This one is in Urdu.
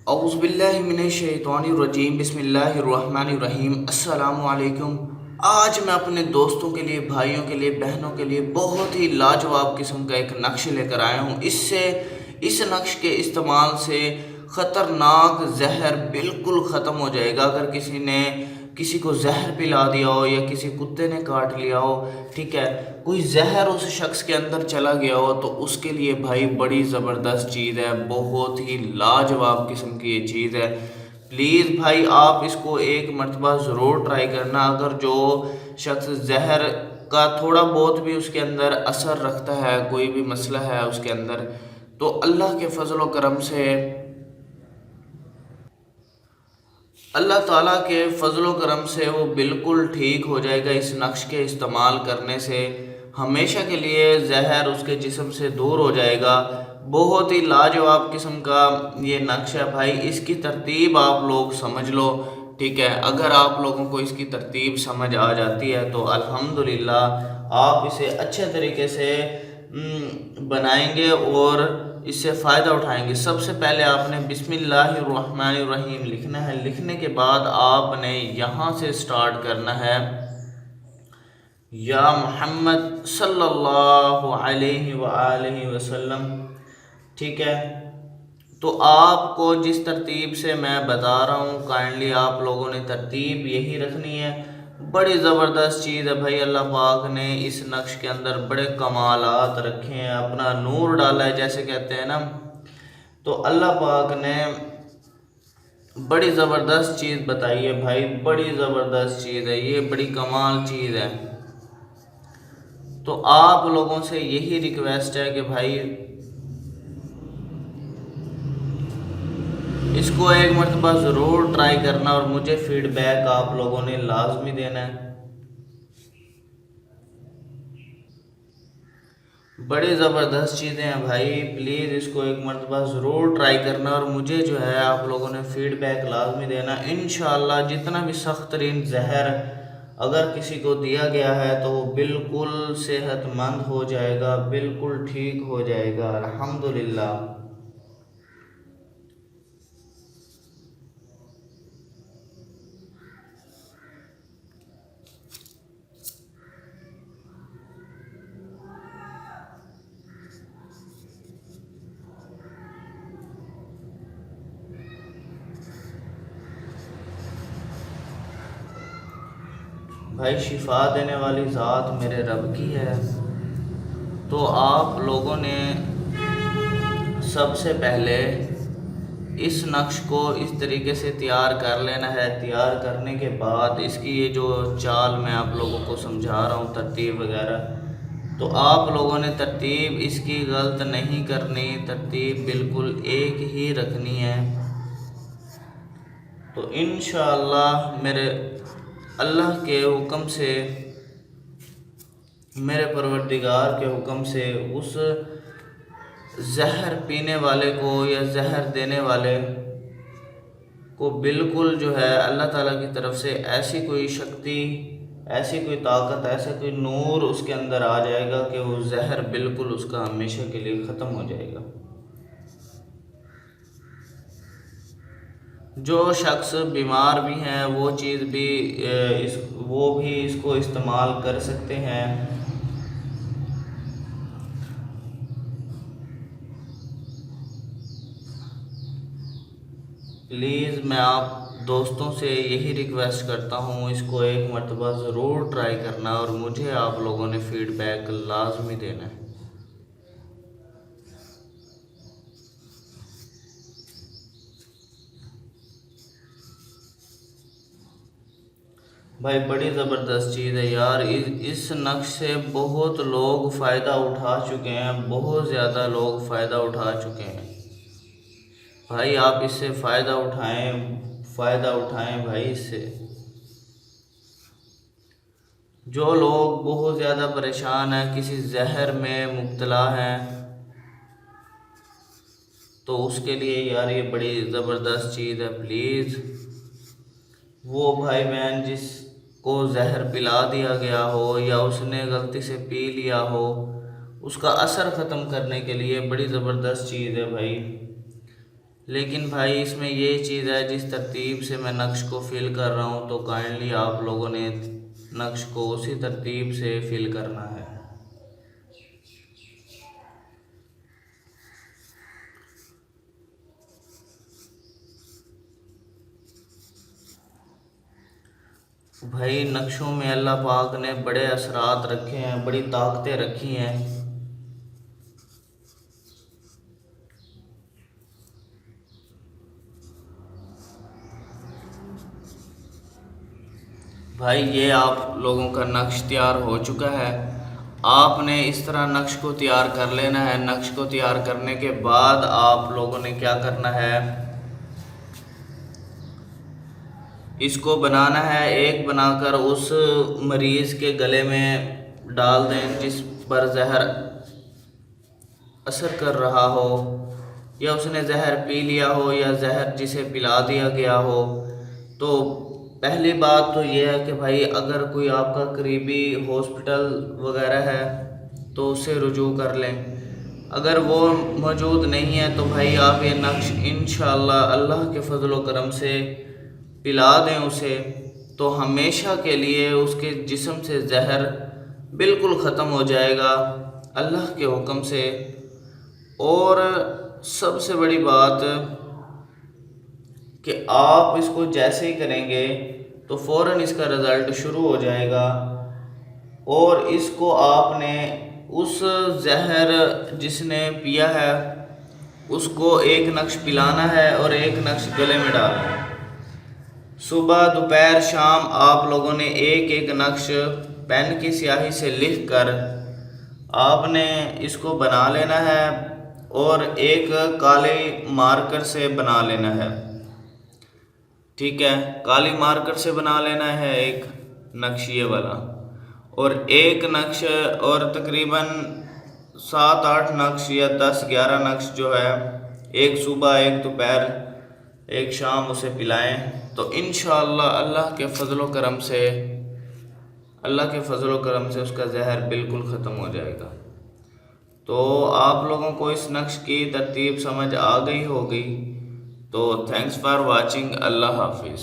اعوذ باللہ من الشیطان الرجیم، بسم اللہ الرحمن الرحیم۔ السلام علیکم۔ آج میں اپنے دوستوں کے لیے، بھائیوں کے لیے، بہنوں کے لیے بہت ہی لاجواب قسم کا ایک نقش لے کر آیا ہوں۔ اس نقش کے استعمال سے خطرناک زہر بالکل ختم ہو جائے گا۔ اگر کسی کو زہر پلا دیا ہو یا کسی کتے نے کاٹ لیا ہو، ٹھیک ہے، کوئی زہر اس شخص کے اندر چلا گیا ہو، تو اس کے لیے بھائی بڑی زبردست چیز ہے، بہت ہی لاجواب قسم کی یہ چیز ہے۔ پلیز بھائی آپ اس کو ایک مرتبہ ضرور ٹرائی کرنا۔ اگر جو شخص زہر کا تھوڑا بہت بھی اس کے اندر اثر رکھتا ہے، کوئی بھی مسئلہ ہے اس کے اندر، تو اللہ کے فضل و کرم سے، اللہ تعالیٰ کے فضل و کرم سے وہ بالکل ٹھیک ہو جائے گا۔ اس نقش کے استعمال کرنے سے ہمیشہ کے لیے زہر اس کے جسم سے دور ہو جائے گا۔ بہت ہی لاجواب قسم کا یہ نقش ہے بھائی۔ اس کی ترتیب آپ لوگ سمجھ لو، ٹھیک ہے۔ اگر آپ لوگوں کو اس کی ترتیب سمجھ آ جاتی ہے تو الحمدللہ آپ اسے اچھے طریقے سے بنائیں گے اور اس سے فائدہ اٹھائیں گے۔ سب سے پہلے آپ نے بسم اللہ الرحمن الرحیم لکھنا ہے۔ لکھنے کے بعد آپ نے یہاں سے سٹارٹ کرنا ہے، یا محمد صلی اللہ علیہ وآلہ وسلم، ٹھیک ہے۔ تو آپ کو جس ترتیب سے میں بتا رہا ہوں کائنڈلی آپ لوگوں نے ترتیب یہی رکھنی ہے۔ بڑی زبردست چیز ہے بھائی، اللہ پاک نے اس نقش کے اندر بڑے کمالات رکھے ہیں، اپنا نور ڈالا ہے جیسے کہتے ہیں نا۔ تو اللہ پاک نے بڑی زبردست چیز بتائی ہے بھائی، بڑی زبردست چیز ہے یہ، بڑی کمال چیز ہے۔ تو آپ لوگوں سے یہی ریکویسٹ ہے کہ بھائی اس کو ایک مرتبہ ضرور ٹرائی کرنا اور مجھے فیڈ بیک آپ لوگوں نے لازمی دینا ہے۔ بڑی زبردست چیزیں ہیں بھائی، پلیز اس کو ایک مرتبہ ضرور ٹرائی کرنا اور مجھے جو ہے آپ لوگوں نے فیڈ بیک لازمی دینا۔ انشاءاللہ جتنا بھی سخت ترین زہر اگر کسی کو دیا گیا ہے تو وہ بالکل صحت مند ہو جائے گا، بالکل ٹھیک ہو جائے گا الحمدللہ۔ بھائی شفا دینے والی ذات میرے رب کی ہے۔ تو آپ لوگوں نے سب سے پہلے اس نقش کو اس طریقے سے تیار کر لینا ہے۔ تیار کرنے کے بعد اس کی یہ جو چال میں آپ لوگوں کو سمجھا رہا ہوں، ترتیب وغیرہ، تو آپ لوگوں نے ترتیب اس کی غلط نہیں کرنی، ترتیب بالکل ایک ہی رکھنی ہے۔ تو انشاءاللہ میرے اللہ کے حکم سے، میرے پروردگار کے حکم سے، اس زہر پینے والے کو یا زہر دینے والے کو بالکل جو ہے اللہ تعالیٰ کی طرف سے ایسی کوئی شکتی، ایسی کوئی طاقت، ایسا کوئی نور اس کے اندر آ جائے گا کہ وہ زہر بالکل اس کا ہمیشہ کے لیے ختم ہو جائے گا۔ جو شخص بیمار بھی ہیں وہ چیز بھی اس کو استعمال کر سکتے ہیں۔ پلیز میں آپ دوستوں سے یہی ریکویسٹ کرتا ہوں، اس کو ایک مرتبہ ضرور ٹرائی کرنا اور مجھے آپ لوگوں نے فیڈ بیک لازمی دینا ہے۔ بھائی بڑی زبردست چیز ہے یار، اس نقش سے بہت لوگ فائدہ اٹھا چکے ہیں، بہت زیادہ لوگ فائدہ اٹھا چکے ہیں۔ بھائی آپ اس سے فائدہ اٹھائیں بھائی۔ اس سے جو لوگ بہت زیادہ پریشان ہیں، کسی زہر میں مبتلا ہیں، تو اس کے لیے یار یہ بڑی زبردست چیز ہے۔ پلیز وہ بھائی بہن جس کو زہر پلا دیا گیا ہو یا اس نے غلطی سے پی لیا ہو، اس کا اثر ختم کرنے کے لیے بڑی زبردست چیز ہے بھائی۔ لیکن بھائی اس میں یہ چیز ہے، جس ترتیب سے میں نقش کو فل کر رہا ہوں تو کائنڈلی آپ لوگوں نے نقش کو اسی ترتیب سے فل کرنا ہے۔ بھائی نقشوں میں اللہ پاک نے بڑے اثرات رکھے ہیں، بڑی طاقتیں رکھی ہیں۔ بھائی یہ آپ لوگوں کا نقش تیار ہو چکا ہے۔ آپ نے اس طرح نقش کو تیار کر لینا ہے۔ نقش کو تیار کرنے کے بعد آپ لوگوں نے کیا کرنا ہے، اس کو بنانا ہے۔ ایک بنا کر اس مریض کے گلے میں ڈال دیں جس پر زہر اثر کر رہا ہو، یا اس نے زہر پی لیا ہو، یا زہر جسے پلا دیا گیا ہو۔ تو پہلی بات تو یہ ہے کہ بھائی اگر کوئی آپ کا قریبی ہاسپٹل وغیرہ ہے تو اس سے رجوع کر لیں۔ اگر وہ موجود نہیں ہے تو بھائی آپ یہ نقش انشاءاللہ اللہ کے فضل و کرم سے پلا دیں اسے، تو ہمیشہ کے لیے اس کے جسم سے زہر بالکل ختم ہو جائے گا اللہ کے حکم سے۔ اور سب سے بڑی بات کہ آپ اس کو جیسے ہی کریں گے تو فوراً اس کا رزلٹ شروع ہو جائے گا، اور اس کو آپ نے اس زہر جس نے پیا ہے اس کو ایک نقش پلانا ہے اور ایک نقش گلے میں ڈالنا ہے۔ صبح دوپہر شام آپ لوگوں نے ایک ایک نقش پین کی سیاہی سے لکھ کر آپ نے اس کو بنا لینا ہے، اور ایک کالے مارکر سے بنا لینا ہے۔ ٹھیک ہے، کالی مارکر سے بنا لینا ہے ایک نقش یہ والا، اور ایک نقش، اور تقریباً 7-8 نقش یا 10-11 نقش جو ہے، ایک صبح ایک دوپہر ایک شام اسے پلائیں، تو انشاءاللہ اللہ کے فضل و کرم سے اس کا زہر بالکل ختم ہو جائے گا۔ تو آپ لوگوں کو اس نقش کی ترتیب سمجھ آ گئی ہوگی۔ تو تھینکس فار واچنگ۔ اللہ حافظ۔